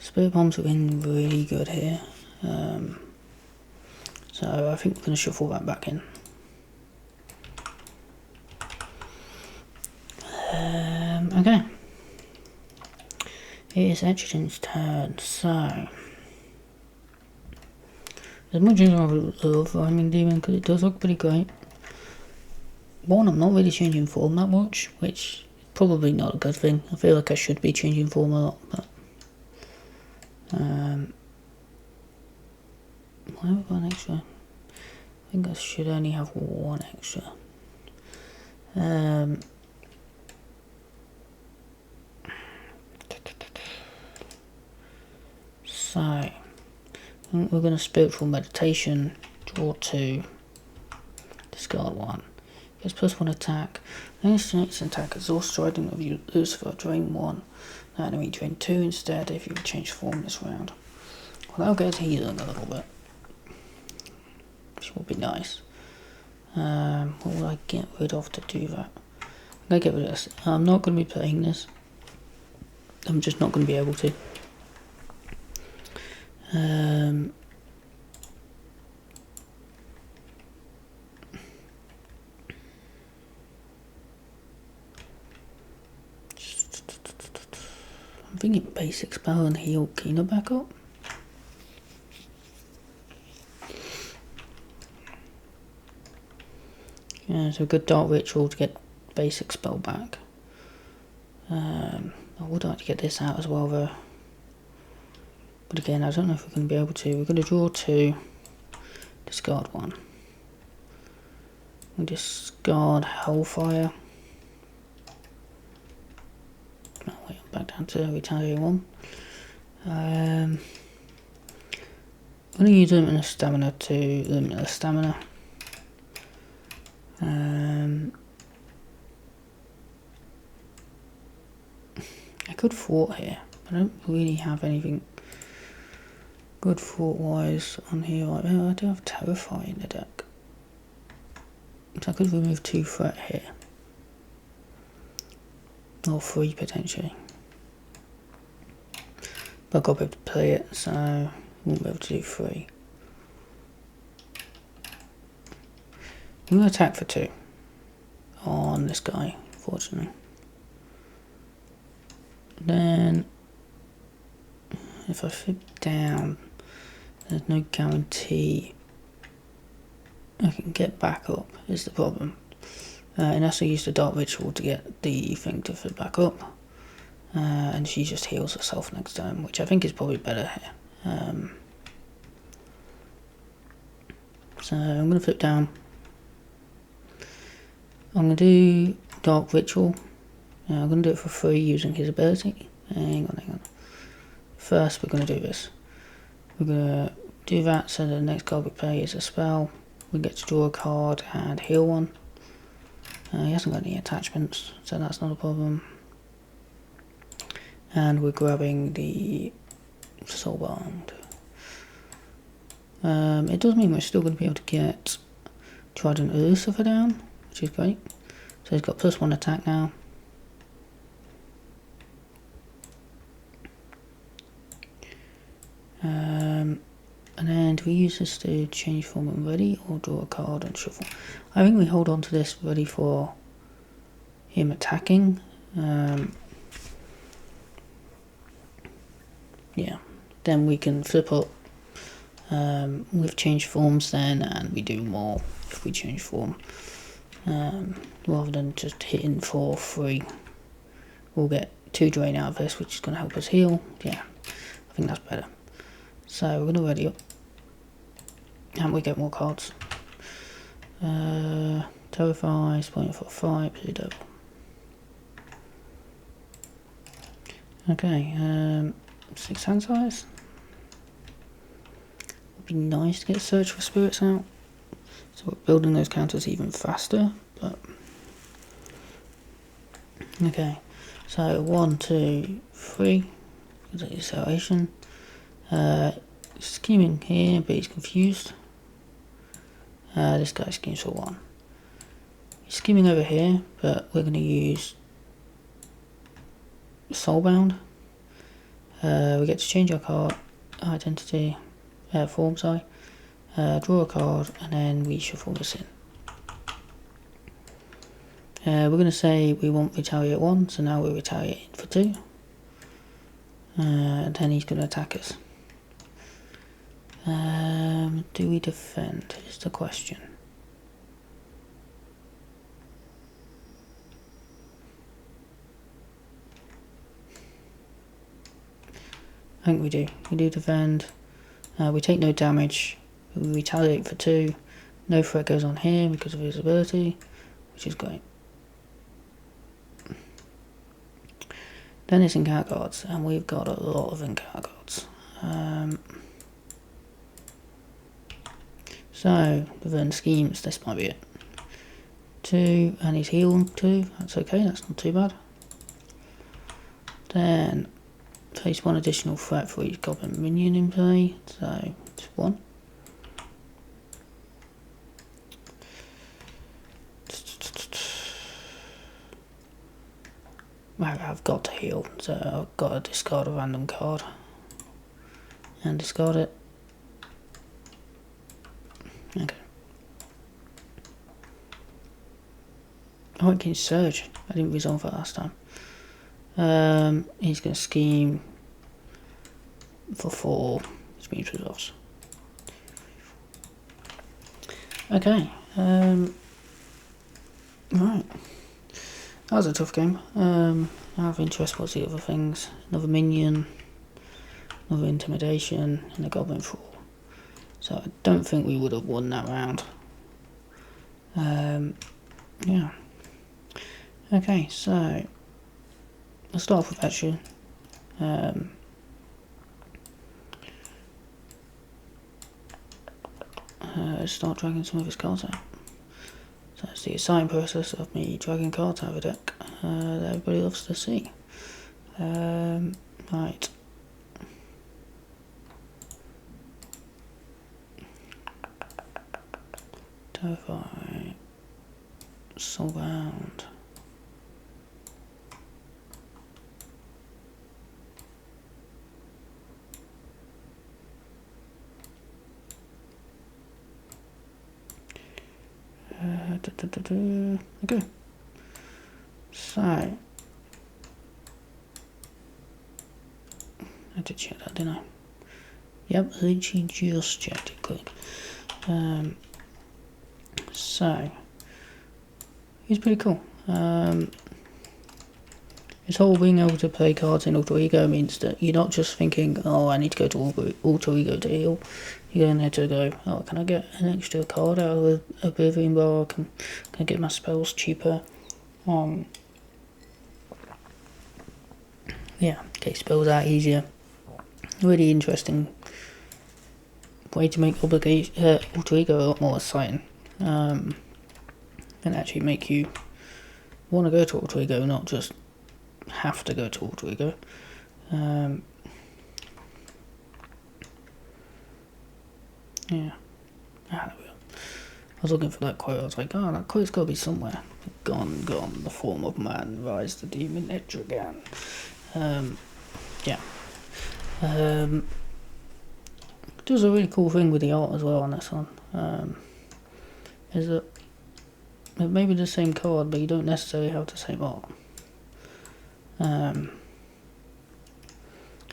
Spirit Bombs have been really good here. So I think we're going to shuffle that back in. Okay. It is Etrigan's turn, so... As much as I love Rhyming Demon, because it does look pretty great. One, I'm not really changing form that much, which is probably not a good thing. I feel like I should be changing form a lot, but... why have I got an extra? I think I should only have 1 extra. So, we're going to Spiritual Meditation, draw 2, discard 1. Gets +1 attack. Against its attack, exhaust striding of Lucifer, drain 1. The enemy drain 2 instead if you change form this round. Well, that'll get healing a little bit, which will be nice. What will I get rid of to do that? I'm going to get rid of this. I'm not going to be playing this. I'm just not going to be able to. I'm thinking basic spell and heal Kina back up. Yeah, it's a good dark ritual to get basic spell back. I would like to get this out as well though. But again, I don't know if we're going to be able to. We're going to draw 2, discard 1. We discard Hellfire. No, wait, I'm back down to Retaliate 1. I'm going to use Limitless Stamina to Limitless Stamina. I could thwart here, but I don't really have anything good thought-wise on here. Right now, I do have Terrify in the deck. So I could remove 2 threat here. Or 3 potentially. But I've got to be able to play it, so I won't be able to do 3. I'm going to attack for 2 on this guy, fortunately. Then, if I flip down, there's no guarantee I can get back up, is the problem. Unless I use the Dark Ritual to get the thing to flip back up. And she just heals herself next time, which I think is probably better here. So I'm going to flip down. I'm going to do Dark Ritual. I'm going to do it for 3 using his ability. Hang on. First we're going to do this. We're going to do that so the next card we play is a spell. We get to draw a card and heal 1. He hasn't got any attachments, so that's not a problem. And we're grabbing the Soulbound. It does mean we're still going to be able to get Trident Lucifer down, which is great. So he's got +1 attack now. And then do we use this to change form and ready, or draw a card and shuffle? I think we hold on to this ready for him attacking. Yeah, then we can flip up with change forms then, and we do more if we change form. Rather than just hitting for 3. We'll get 2 drain out of this, which is going to help us heal. Yeah, I think that's better. So we're going to ready up. And we get more cards. Terrify, spoiling for 5, Blue Devil. Okay, 6 hand size. Would be nice to get Search for Spirits out. So we're building those counters even faster, but okay. So 1, 2, 3. Acceleration. Scheming here, but he's confused. This guy schemes for 1. He's scheming over here, but we're going to use Soulbound. We get to change our card identity, form, sorry. Draw a card, and then we shuffle this in. We're going to say we want Retaliate 1, so now we're retaliating for 2. And then he's going to attack us. Do we defend, is the question. I think we do. We do defend. We take no damage. We retaliate for 2. No threat goes on here because of his ability, which is great. Then it's encounter cards, and we've got a lot of encounter cards. So, within schemes, this might be it. 2, and he's healed 2. That's okay, that's not too bad. Then, place 1 additional threat for each goblin minion in play. So, it's 1. I've got to heal, so I've got to discard a random card. And discard it. Okay. Oh, I can Surge. I didn't resolve that last time. He's going to scheme for 4, which means resolves. Okay. Right. That was a tough game. Out of interest, what's the other things? Another minion, another intimidation, and a goblin fall. So I don't think we would have won that round. Yeah. Okay, so I'll start off with action. Start dragging some of his cards out. So that's the exciting process of me dragging cards out of a deck that everybody loves to see. Right. Terrify. Soulbound. Okay. So I did check that, didn't I? Yep, I literally just checked it quick. So he's pretty cool. This whole being able to play cards in Alter Ego means that you're not just thinking, oh, I need to go to Alter Ego to heal. You're going there to go, oh, can I get an extra card out of the Oblivion bar? Can I get my spells cheaper? Yeah, get spells out easier. Really interesting way to make Alter Ego a lot more exciting. And actually make you want to go to Alter Ego, not just have to go to Alter Ego. Yeah. Ah, there we go. I was looking for that quote. I was like, oh, that quote's got to be somewhere. Gone, gone, the form of man, rise the Demon Etrigan. Yeah. There's a really cool thing with the art as well on this one. Is that it may be the same card, but you don't necessarily have the same art.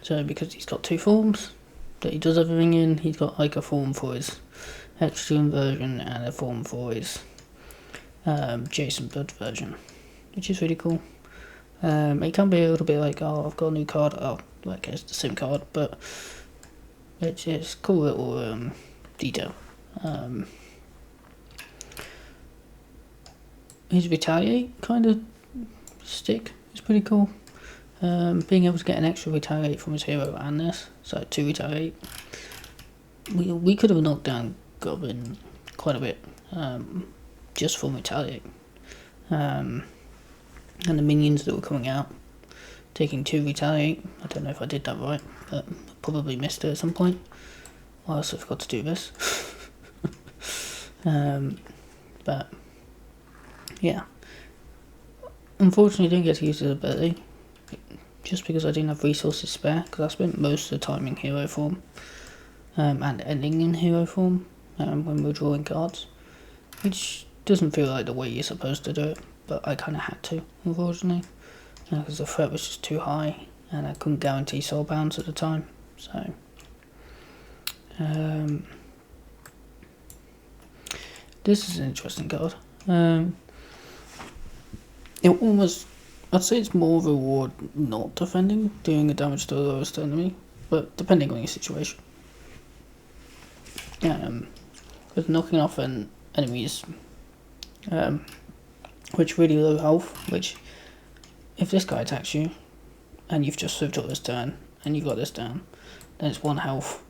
So because he's got two forms that he does everything in, he's got like a form for his Etrigan version and a form for his Jason Blood version, which is really cool. It can be a little bit like, oh, I've got a new card, oh, like it's the same card, but it's a cool little detail. His retaliate kind of stick is pretty cool. Being able to get an extra retaliate from his hero and this, so 2 retaliate. We could have knocked down Goblin quite a bit, just from retaliate. And the minions that were coming out, taking 2 retaliate. I don't know if I did that right, but probably missed it at some point. I also forgot to do this. But yeah, unfortunately I didn't get to use his ability, just because I didn't have resources spare, because I spent most of the time in hero form, and ending in hero form, when we're drawing cards, which doesn't feel like the way you're supposed to do it, but I kind of had to, unfortunately, because the threat was just too high, and I couldn't guarantee soul bounds at the time, so, this is an interesting card. It almost, I'd say it's more reward not defending, doing the damage to the lowest enemy, but depending on your situation. Because knocking off an enemy's which really low health, which if this guy attacks you and you've just served up this turn and you've got this down, then it's 1 health.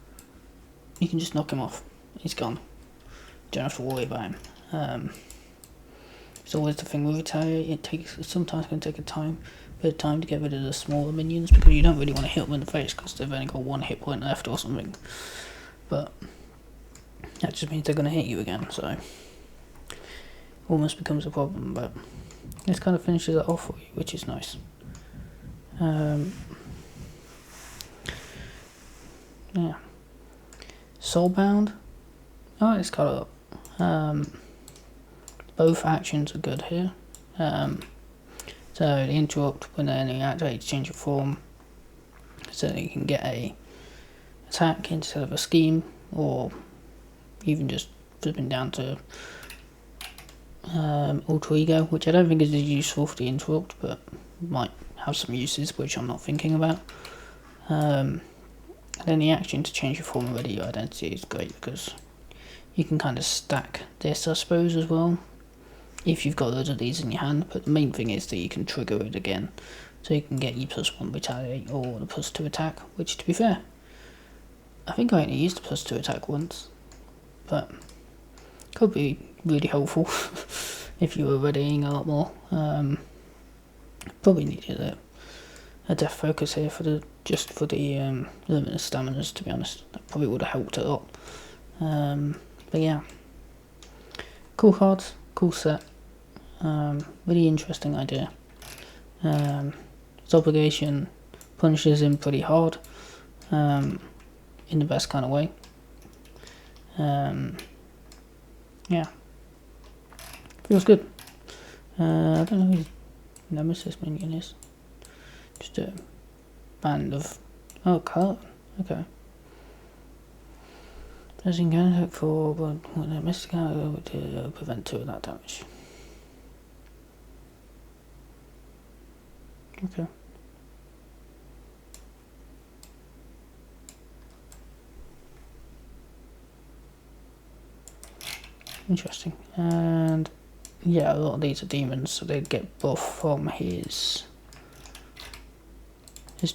You can just knock him off. He's gone. You don't have to worry about him. It's always the thing with retaliate. It's sometimes going to take a bit of time to get rid of the smaller minions, because you don't really want to hit them in the face because they've only got 1 hit point left or something. But that just means they're going to hit you again, so almost becomes a problem. But this kind of finishes it off for you, which is nice. Yeah. Soulbound. Oh, it's cut up. Both actions are good here. So the interrupt when the enemy activates change of form, so that you can get a attack instead of a scheme, or even just flipping down to alter ego, which I don't think is as useful for the interrupt, but might have some uses which I'm not thinking about. And then the action to change your form and ready your identity is great, because you can kind of stack this, I suppose, as well, if you've got loads of these in your hand. But the main thing is that you can trigger it again, so you can get your +1 retaliate or the +2 attack, which, to be fair, I think I only used the +2 attack once, but could be really helpful if you were readying a lot more. Probably needed a death focus here for the limited staminas, to be honest. That probably would have helped a lot. But yeah, cool cards, cool set, really interesting idea. His obligation punishes him pretty hard, in the best kind of way. Yeah, feels good. I don't know who his nemesis minion is. Just a band of, oh, card, okay. As in can hope for, but when I missed the would prevent 2 of that damage. Okay. Interesting. And yeah, a lot of these are demons, so they get buff from his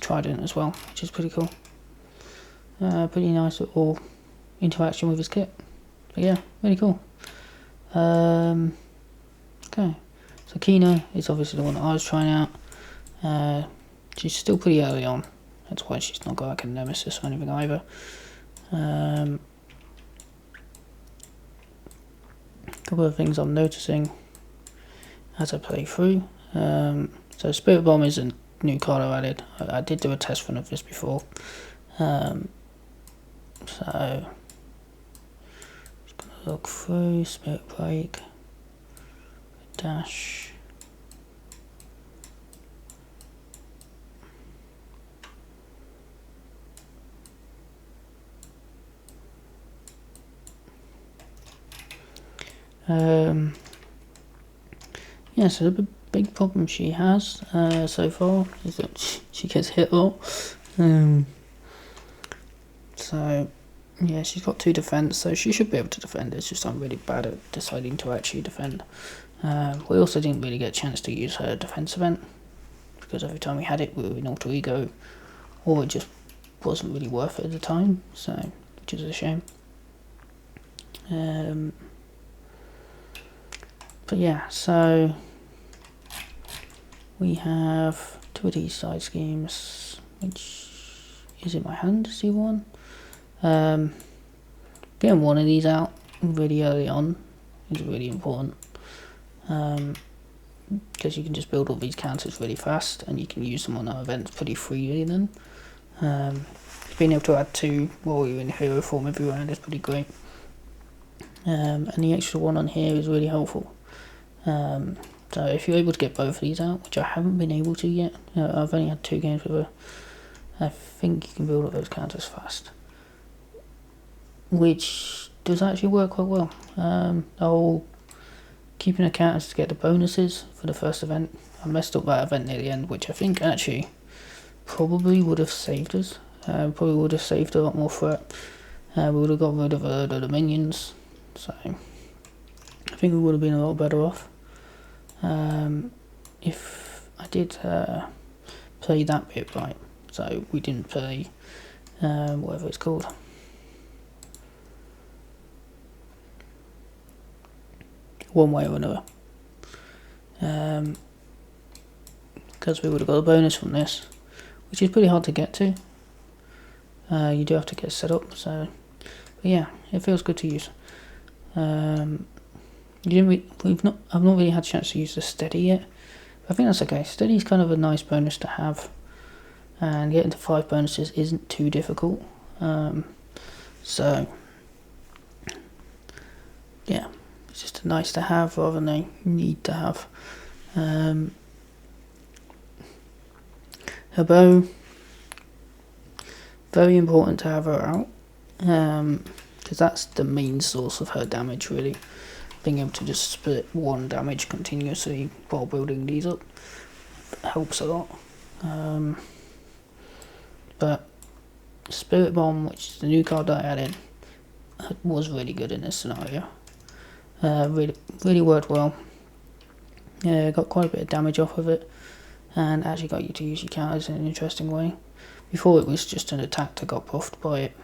trident as well, which is pretty cool. Pretty nice little interaction with his kit. But yeah, really cool. Okay, so Kina is obviously the one that I was trying out. She's still pretty early on, that's why she's not got like a nemesis or anything either. couple of things I'm noticing as I play through. So Spirit Bomb is a new card I added. I did do a test run of this before. So just gonna look through Spirit Break, Dash. Yeah, so the big problem she has so far is that she gets hit a lot. So yeah, she's got 2 defense, so she should be able to defend. It's just I'm really bad at deciding to actually defend. We also didn't really get a chance to use her defense event because every time we had it we were in alter ego, or it just wasn't really worth it at the time. So, which is a shame. But yeah, so we have 2 of these side schemes, which is in my hand, C1. Getting one of these out really early on is really important, because you can just build all these counters really fast and you can use them on our events pretty freely then. Being able to add 2 warrior in hero form every round is pretty great. And the extra one on here is really helpful. So if you're able to get both of these out, which I haven't been able to yet, I've only had 2 games with her, I think you can build up those counters fast, which does actually work quite well. I'll keeping the counters to get the bonuses for the first event. I messed up that event near the end, which I think actually probably would have saved us. Probably would have saved a lot more threat. We would have got rid of the minions, so I think we would have been a lot better off. If I did play that bit right, so we didn't play whatever it's called. One way or another. Because we would have got a bonus from this, which is pretty hard to get to. You do have to get set up, so but yeah, it feels good to use. I've not really had a chance to use the steady yet. I think that's okay. Steady is kind of a nice bonus to have, and getting to 5 bonuses isn't too difficult. So yeah, it's just a nice to have rather than a need to have. Her bow, very important to have her out, because that's the main source of her damage really. Being able to just split 1 damage continuously while building these up helps a lot. But Spirit Bomb, which is the new card that I added, was really good in this scenario. Really worked well. Yeah, got quite a bit of damage off of it, and actually got you to use your counters in an interesting way. Before it was just an attack that got buffed by it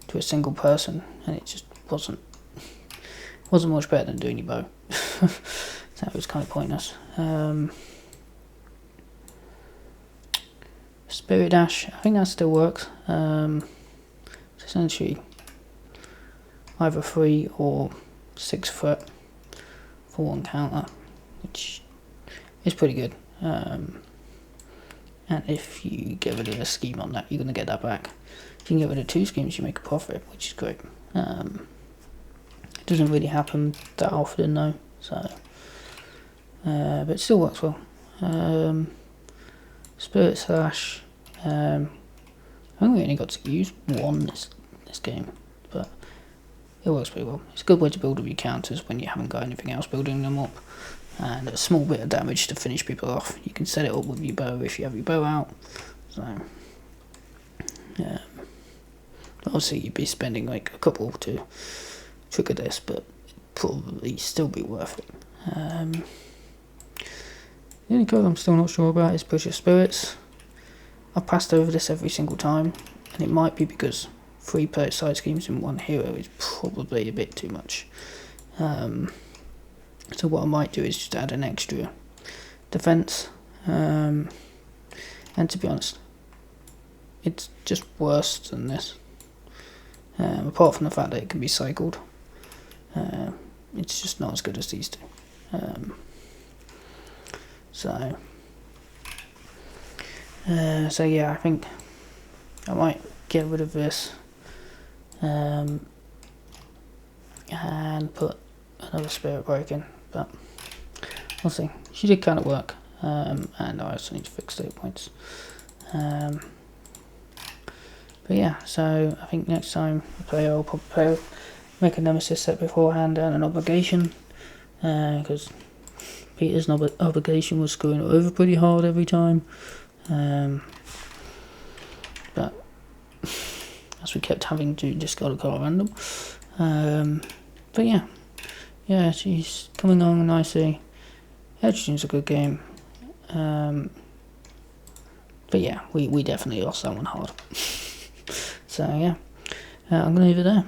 to a single person, and it just wasn't much better than doing your bow. So it was kind of pointless. Spirit Dash, I think that still works. It's essentially either 3 or 6 threat for 1 counter, which is pretty good. And if you get rid of a scheme on that, you're going to get that back. If you can get rid of 2 schemes, you make a profit, which is great. It doesn't really happen that often though, so but it still works well. Spirit Slash, I think we only got to use 1 this game, but it works pretty well. It's a good way to build up your counters when you haven't got anything else building them up, and a small bit of damage to finish people off. You can set it up with your bow if you have your bow out, so yeah. Obviously you'd be spending like a couple to trigger this, but it'd probably still be worth it. The only card I'm still not sure about is Push of Spirits. I've passed over this every single time, and it might be because 3 side schemes in 1 hero is probably a bit too much. So what I might do is just add an extra defense, and to be honest, it's just worse than this. Apart from the fact that it can be cycled, it's just not as good as these two. So yeah, I think I might get rid of this and put another Spirit Break in, but we'll see. She did kind of work, and I also need to fix state points. But yeah, so I think next time I play, I'll probably make a Nemesis set beforehand and an Obligation, because Peter's Obligation was screwing it over pretty hard every time. But as we kept having to discard a card random. But yeah, she's coming on nicely. Etrigan's a good game. But yeah, we definitely lost that one hard. So yeah, I'm going to leave it there.